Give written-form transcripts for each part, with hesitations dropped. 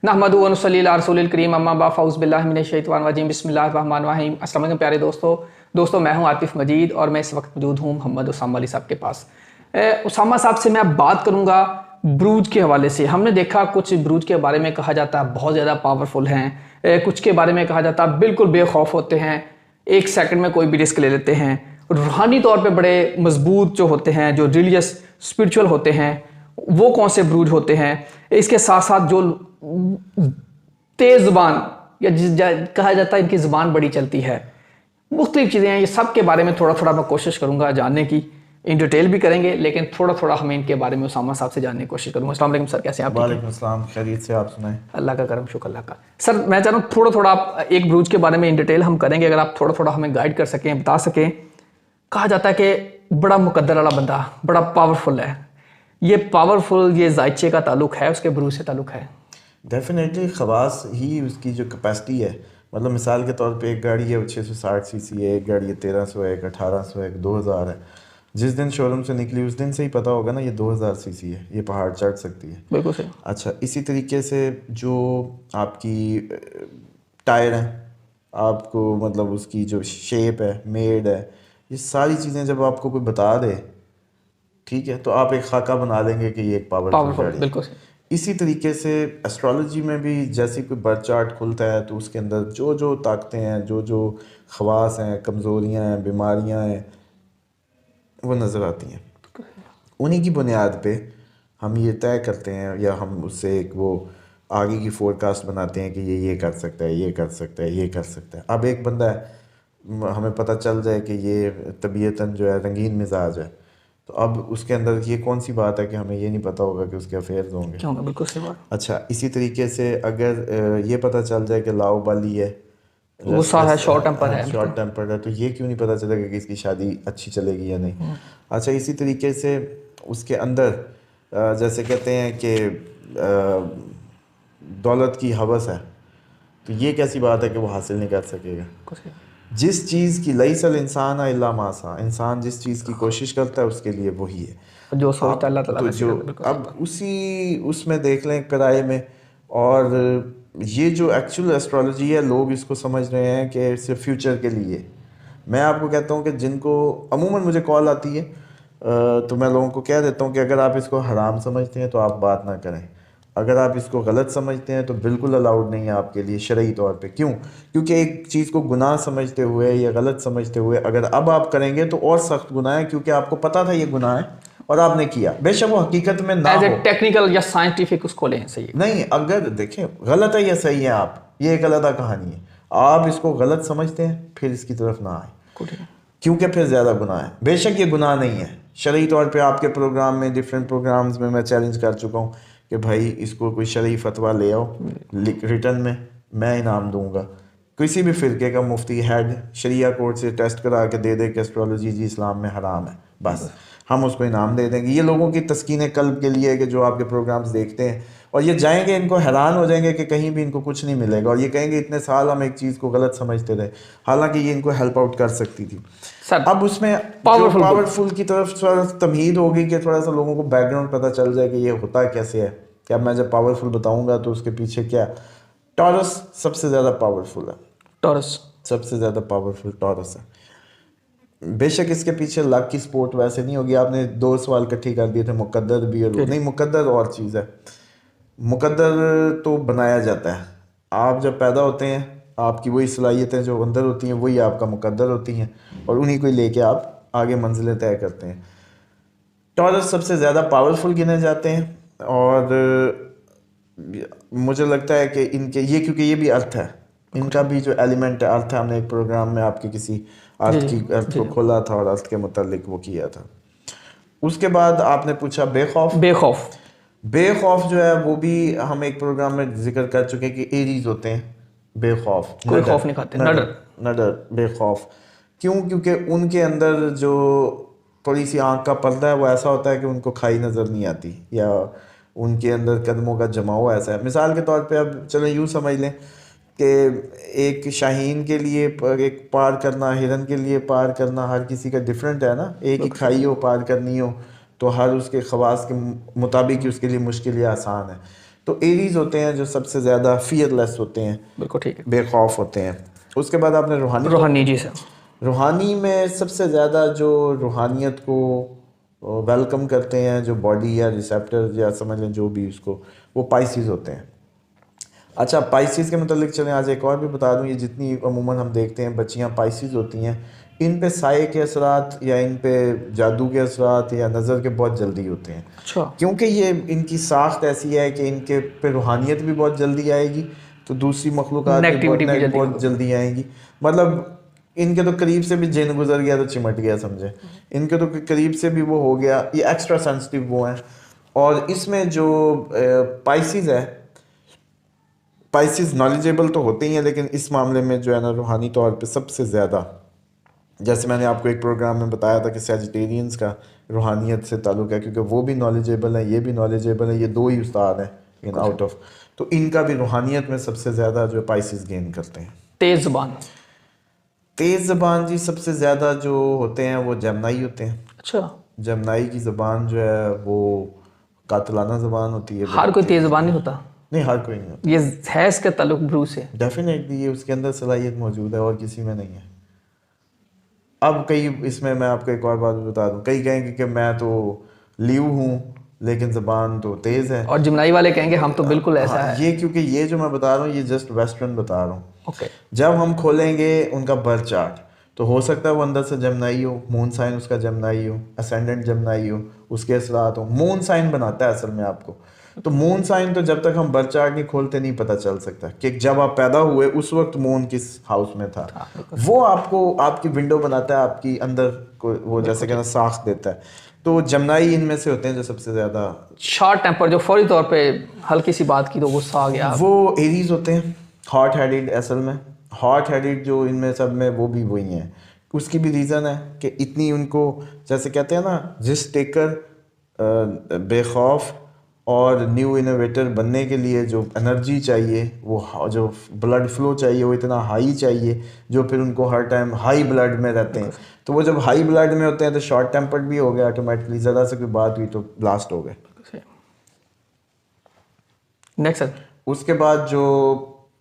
नहमदु व नुसल्ली अला रसूलिल करीम अम्मा बाद फ़ऊज़ बिल्लाहि मिनश शैतानिर रजीम बिस्मिल्लाहिर रहमानिर रहीम। अस्सलाम वालेकुम प्यारे दोस्तों मैं हूं आतिफ़ मजीद और मैं इस वक्त मौजूद हूं मोहम्मद उसामा अली साहब के पास। उसामा साहब से मैं बात करूंगा ब्रूज के हवाले से। हमने देखा कुछ ब्रूज के बारे में कहा जाता है बहुत ज़्यादा पावरफुल हैं, कुछ के बारे में कहा जाता है बिल्कुल बेखौफ होते हैं, एक सेकंड में कोई भी रिस्क ले लेते हैं। रूहानी तौर पे बड़े मजबूत जो होते हैं, जो रिलीजियस स्पिरिचुअल होते हैं, वो कौन से ब्रूज होते हैं। इसके साथ साथ जो तेज ज़ुबान या कहा जाता है इनकी ज़ुबान बड़ी चलती है, मुख्तलिफ चीज़ें हैं। ये सब के बारे में थोड़ा थोड़ा मैं कोशिश करूंगा जानने की। इन डिटेल भी करेंगे लेकिन थोड़ा थोड़ा हमें इनके बारे में उसामा साहब से जानने की कोशिश करूंगा। अस्सलाम वालेकुम सर, कैसे हैं आप? वालेकुम अस्सलाम, खैरियत से, आप सुनाएं। अल्लाह का करम, शुक्र अल्लाह का। सर मैं चाह रहा हूँ थोड़ा थोड़ा आप एक ब्रूज के बारे में इन डिटेल हम करेंगे, अगर आप थोड़ा थोड़ा हमें गाइड कर सकें, बता सकें। कहा जाता है कि बड़ा मुकद्दर वाला बंदा बड़ा पावरफुल है। ये पावरफुल, ये जायचे का ताल्लुक है, उसके ब्रूज से ताल्लुक है? डेफिनेटली खवास ही उसकी जो कैपेसिटी है। मतलब मिसाल के तौर पे एक गाड़ी है 660 सीसी है, एक गाड़ी है 1300 है, एक 1800 है, एक 2000 है। जिस दिन शोरूम से निकली उस दिन से ही पता होगा ना ये 2000 सीसी है, ये पहाड़ चढ़ सकती है। बिल्कुल सही। अच्छा, इसी तरीके से जो आपकी टायर हैं, आपको मतलब उसकी जो शेप है, मेड है, ये सारी चीज़ें जब आपको कोई बता दे, ठीक है, तो आप एक खाका बना देंगे कि ये एक पावरफुल गाड़ी है। बिल्कुल सही। इसी तरीके से एस्ट्रोलॉजी में भी जैसे कोई बर्थ चार्ट खुलता है तो उसके अंदर जो जो ताकतें हैं, जो जो खवास हैं, कमज़ोरियाँ हैं, बीमारियाँ हैं, वो नज़र आती हैं। उन्हीं की बुनियाद पे हम ये तय करते हैं या हम उससे एक वो आगे की फोरकास्ट बनाते हैं कि ये कर सकता है, ये कर सकता है, ये कर सकता है। अब एक बंदा है, हमें पता चल जाए कि ये तबीयतन जो है रंगीन मिजाज है, तो अब उसके अंदर ये कौन सी बात है कि हमें ये नहीं पता होगा कि उसके अफेयर्स होंगे। क्या होगा? बिल्कुल सही बात। अच्छा, इसी तरीके से अगर ये पता चल जाए कि लाओबाली है, गुस्सा है, शॉर्ट टेम्पर है, शॉर्ट टेम्पर्ड है, तो ये क्यों नहीं पता चलेगा कि इसकी शादी अच्छी चलेगी या नहीं। अच्छा, इसी तरीके से उसके अंदर जैसे कहते हैं कि दौलत की हवस है, तो ये कैसी बात है कि वो हासिल नहीं कर सकेगा। जिस चीज़ की लईसल इंसान इल्ला मासा, इंसान जिस चीज़ की कोशिश करता है उसके लिए वही है जो सोचता है अल्लाह ताला तो वैसे जो करता है। अब उसी उसमें देख लें किराए में। और ये जो एक्चुअल एस्ट्रोलॉजी है, लोग इसको समझ रहे हैं कि सिर्फ फ्यूचर के लिए। मैं आपको कहता हूँ कि जिनको अमूमन मुझे कॉल आती है तो मैं लोगों को कह देता हूँ कि अगर आप इसको हराम समझते हैं तो आप बात ना करें, अगर आप इसको गलत समझते हैं तो बिल्कुल अलाउड नहीं है आपके लिए शरई तौर पे। क्यों? क्योंकि एक चीज़ को गुनाह समझते हुए या गलत समझते हुए अगर अब आप करेंगे तो और सख्त गुनाह है, क्योंकि आपको पता था ये गुनाह है और आपने किया, बेशक वो हकीकत में ना एज ए हो। टेक्निकल या साइंटिफिक उसको लें, सही है। नहीं, अगर देखें गलत है या सही है, आप ये एक अलग कहानी है। आप इसको गलत समझते हैं फिर इसकी तरफ ना आए, क्योंकि फिर ज़्यादा गुनाह है। बेशक ये गुनाह नहीं है शरई तौर पे। आपके प्रोग्राम में, डिफरेंट प्रोग्राम्स में मैं चैलेंज कर चुका हूँ कि भाई इसको कोई शरई फतवा ले आओ, रिटर्न में मैं इनाम दूंगा। किसी भी फ़िरके का मुफ्ती हेड शरिया कोर्ट से टेस्ट करा के दे दे कि एस्ट्रोलॉजी जी इस्लाम में हराम है, बस हम उसको इनाम दे देंगे। ये लोगों की तस्कीन कल्ब के लिए है कि जो आपके प्रोग्राम्स देखते हैं और ये जाएंगे, इनको हैरान हो जाएंगे कि कहीं भी इनको कुछ नहीं मिलेगा, और ये कहेंगे इतने साल हम एक चीज़ को गलत समझते रहे, हालांकि ये इनको हेल्प आउट कर सकती थी। सर अब उसमें पावरफुल की तरफ थोड़ा तमहीद होगी कि थोड़ा सा लोगों को बैकग्राउंड पता चल जाए कि ये होता कैसे है। कि अब मैं जब पावरफुल बताऊंगा तो उसके पीछे क्या। टॉरस सबसे ज़्यादा पावरफुल है, टॉरस सबसे ज़्यादा पावरफुल टॉरस है। बेशक इसके पीछे लक की सपोर्ट वैसे नहीं होगी। आपने दो सवाल इकट्ठे कर दिए थे, मुकद्दर भी और नहीं। मुकद्दर और चीज़ है, मुकद्दर तो बनाया जाता है। आप जब पैदा होते हैं आपकी वही सलाहियतें जो अंदर होती हैं वही आपका मुकद्दर होती हैं, और उन्हीं को लेके आप आगे मंजिलें तय करते हैं। टॉरस सबसे ज़्यादा पावरफुल गिने जाते हैं, और मुझे लगता है कि इनके ये, क्योंकि ये भी अर्थ है, इनका भी जो एलिमेंट है अर्थ है। हमने एक प्रोग्राम में आपके किसी अर्थ को खोला था और अर्थ के मुतालिक वो किया था। उसके बाद आपने पूछा बेखौफ। बेखौफ जो है वो भी हम एक प्रोग्राम में जिक्र कर चुके हैं कि एरीज होते हैं बेखौफ, कोई खौफ नहीं खाते, नडर बेखौफ। क्यों? क्योंकि उनके अंदर जो थोड़ी सी आँख का पर्दा है वो ऐसा होता है कि उनको खाई नज़र नहीं आती, या उनके अंदर कदमों का जमाव ऐसा है। मिसाल के तौर पे अब चलें यूँ समझ लें कि एक शाहीन के लिए एक पार करना, हिरन के लिए पार करना, हर किसी का डिफरेंट है ना। एक ही खाई हो, पार करनी हो, तो हर उसके ख़वास के मुताबिक ही उसके लिए मुश्किल या आसान है। तो एरीज होते हैं जो सबसे ज़्यादा फियरलेस होते हैं, बिल्कुल ठीक है। बेखौफ होते हैं। उसके बाद आपने रूहानी जी सर। रूहानी में सबसे ज़्यादा जो रूहानियत को वेलकम करते हैं, जो बॉडी या रिसेप्टर या समझ लें जो भी उसको, वो पाइसिस होते हैं। अच्छा, पाइसिस के मतलब चलें आज एक और भी बता दूं, ये जितनी अमूमन हम देखते हैं बच्चियां पाइसिस होती हैं, इन पे साए के असरात या इन पे जादू के असरात या नज़र के बहुत जल्दी होते हैं। अच्छा। क्योंकि ये इनकी साख्त ऐसी है कि इनके पे रूहानियत भी बहुत जल्दी आएगी, तो दूसरी मखलूक़ात भी नेगेटिविटी भी जल्दी बहुत जल्दी आएंगी। मतलब इनके तो करीब से भी जिन गुजर गया तो चिमट गया समझे, इनके तो करीब से भी वो हो गया, ये एक्स्ट्रा सेंसिटिव वो हैं। और इसमें जो पाइसिस है, पाइसिस नॉलेजेबल तो होते ही हैं, लेकिन इस मामले में जो है ना रूहानी तौर पे सबसे ज़्यादा, जैसे मैंने आपको एक प्रोग्राम में बताया था कि सैजिटेरियंस का रूहानियत से ताल्लुक़ है, क्योंकि वो भी नॉलेजेबल है, ये भी नॉलेजेबल है, ये दो ही उस्ताद हैं इन आउट ऑफ, तो इनका भी रूहानियत में सबसे ज़्यादा जो पाइसिस गेन करते हैं। तेज़ ज़बान। तेज़ ज़बान जी सबसे ज़्यादा जो होते हैं वो जमनाई होते हैं। अच्छा। जमनाई की ज़बान जो है वो कातलाना ज़बान होती है। हर कोई तेज़ ज़बान नहीं होता। नहीं, हर कोई नहीं होता। ये है इसका ताल्लुक ब्रू से। डेफिनेटली ये उसके अंदर सलाहियत मौजूद है और किसी में नहीं है। अब कई इसमें मैं आपको एक और बात बता दूं, कई कहेंगे कि मैं तो लीव हूँ लेकिन ज़बान तो तेज़ है, और जमनाई वाले कहेंगे हम तो बिल्कुल ऐसा है। ये क्योंकि ये जो मैं बता रहा हूँ ये जस्ट वेस्टर्न बता रहा हूँ। ओके। जब हम खोलेंगे उनका बर्थ चार्ट, तो हो सकता है वो अंदर से जमनाई हो, मून साइन उसका जमनाई हो, असेंडेंट जमनाई हो, उसके असरात हो। मून साइन बनाता है असल में आपको, तो मून साइन तो जब तक हम बर्थ चार्ट नहीं खोलते नहीं पता चल सकता कि जब आप पैदा हुए उस वक्त मून किस हाउस में था। वो आपको आपकी विंडो बनाता है, आपकी अंदर को वो जैसे कहना साख देता है। तो जमनाई इनमें से होते हैं जो सबसे ज़्यादा शॉर्ट टेम्पर, जो फौरी तौर पे हल्की सी बात की तो गुस्सा आ गया। वो एरीज होते हैं, हॉट हेडेड। असल में हॉट हेडेड जो इनमें सब में वो भी वही हैं। उसकी भी रीज़न है कि इतनी उनको जैसे कहते हैं ना रिस्क टेकर, बेखौफ और न्यू इनोवेटर बनने के लिए जो एनर्जी चाहिए, वो जो ब्लड फ्लो चाहिए वो इतना हाई चाहिए, जो फिर उनको हर टाइम हाई ब्लड में रहते हैं। तो वो जब हाई ब्लड में होते हैं तो शॉर्ट टेम्पर्ड भी हो गया ऑटोमेटिकली, ज़्यादा से कोई बात हुई तो ब्लास्ट हो गए। Next sir. उसके बाद जो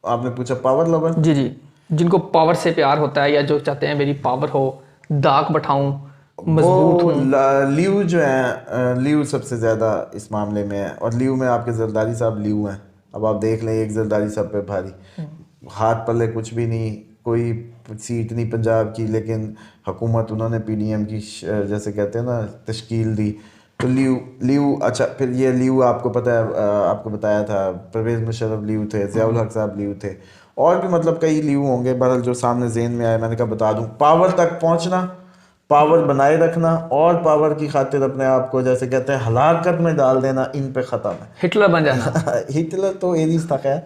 आपने पूछा पावर लवर, जी जी, जिनको पावर से प्यार होता है या जो चाहते हैं मेरी पावर हो, दाग बैठाऊं, मजबूत हूँ। लीव जो है, लीव सबसे ज़्यादा इस मामले में है। और लीव में आपके जरदारी साहब लीव हैं। अब आप देख लें एक जरदारी साहब पे भारी, हाथ पल्ले कुछ भी नहीं, कोई सीट नहीं पंजाब की, लेकिन हुकूमत उन्होंने पीडीएम की जैसे कहते हैं ना तश्कील दी। तो लीव अच्छा, फिर ये लीव आपको पता है, आपको बताया था परवेज़ मुशर्रफ लीव थे, ज़ियाउल हक साहब लीव थे, और भी मतलब कई लीव होंगे। बहरहाल जो सामने जेहन में आए मैंने कहा बता दूं। पावर तक पहुंचना, पावर बनाए रखना और पावर की खातिर अपने आप को जैसे कहते हैं हलाकत में डाल देना, इन पे ख़त्म है। हिटलर बन जाना। हिटलर तो एरीज था खैर,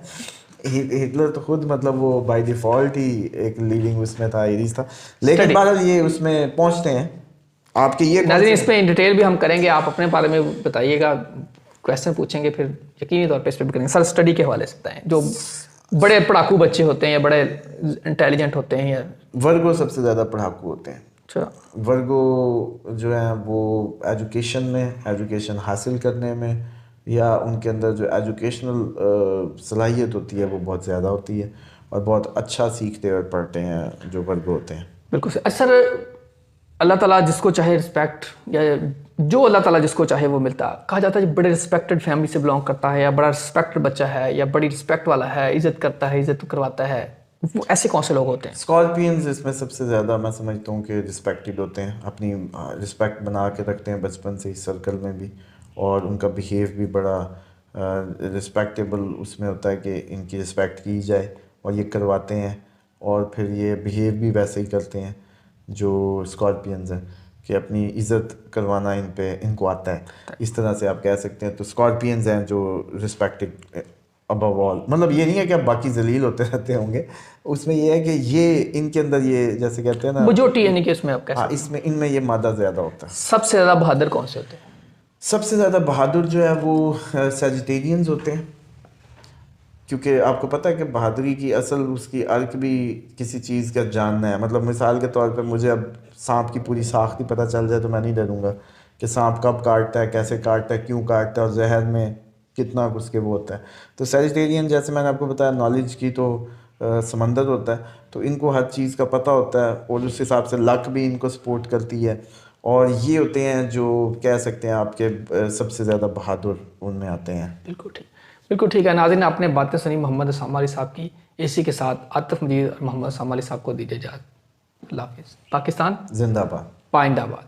हिटलर तो खुद मतलब वो बाय डिफ़ॉल्ट ही एक लीडिंग उसमें था, एरीज था, लेकिन बहरहाल ये उसमें पहुंचते हैं। आपके ये नाज़रीन इस पे इन डिटेल भी हम करेंगे, आप अपने बारे में बताइएगा, क्वेश्चन पूछेंगे फिर यकीनी तौर पे इस पर भी करेंगे। सर स्टडी के हवाले से बताएं, जो बड़े पढ़ाकू बच्चे होते हैं या बड़े इंटेलिजेंट होते हैं या वर्गो सबसे ज़्यादा पढ़ाकू होते हैं। अच्छा। वर्गो जो है वो एजुकेशन में, एजुकेशन हासिल करने में या उनके अंदर जो एजुकेशनल सलाहियत होती है वो बहुत ज़्यादा होती है और बहुत अच्छा सीखते और पढ़ते हैं जो वर्गो होते हैं। बिल्कुल सर। अल्लाह ताला जिसको चाहे रिस्पेक्ट, या जो अल्लाह ताला जिसको चाहे वो मिलता है। कहा जाता है बड़े रिस्पेक्टेड फैमिली से बिलोंग करता है या बड़ा रिस्पेक्टेड बच्चा है या बड़ी रिस्पेक्ट वाला है, इज्जत करता है, इज्जत करवाता है, वो ऐसे कौन से लोग होते हैं? स्कॉर्पियंस इसमें सबसे ज़्यादा मैं समझता हूँ कि रिस्पेक्टेड होते हैं, अपनी रिस्पेक्ट बना के रखते हैं बचपन से इस सर्कल में भी, और उनका बिहेव भी बड़ा रिस्पेक्टेबल उसमें होता है कि इनकी रिस्पेक्ट की जाए, और ये करवाते हैं। और फिर ये बिहेव भी वैसे ही करते हैं जो स्कॉर्पियंस हैं कि अपनी इज़्ज़त करवाना इनको आता है, इस तरह से आप कह सकते हैं। तो स्कॉर्पियंस हैं जो रिस्पेक्टेड अबव ऑल, मतलब ये नहीं है कि आप बाकी जलील होते रहते होंगे, उसमें ये है कि ये इनके अंदर ये जैसे कहते हैं ना मेजॉरिटी, यानी कि इसमें आप हाँ, इसमें इनमें ये मादा ज़्यादा होता है। सबसे ज़्यादा बहादुर कौन से होते हैं? सबसे ज़्यादा बहादुर जो है वो सैजिटेरियंस होते हैं, क्योंकि आपको पता है कि बहादुरी की असल उसकी अर्क भी किसी चीज़ का जानना है। मतलब मिसाल के तौर पर मुझे अब सांप की पूरी साख्त ही पता चल जाए तो मैं नहीं डरूंगा कि सांप कब काटता है, कैसे काटता है, क्यों काटता है, और जहर में कितना उसके वो होता है। तो सेजिटेरियन जैसे मैंने आपको बताया नॉलेज की तो समंदर होता है, तो इनको हर चीज़ का पता होता है और उस हिसाब से लक भी इनको सपोर्ट करती है। और ये होते हैं जो कह सकते हैं आपके सबसे ज़्यादा बहादुर उनमें आते हैं। बिल्कुल ठीक है नाज़रीन, आपने बातें सुनी मोहम्मद उसामा अली साहब की। इसी के साथ आतिफ मजीद और मोहम्मद उसामा अली साहब को दीजिए इजाज़त। अल्लाह हाफिज़। पाकिस्तान जिंदाबाद। पाइंदाबाद।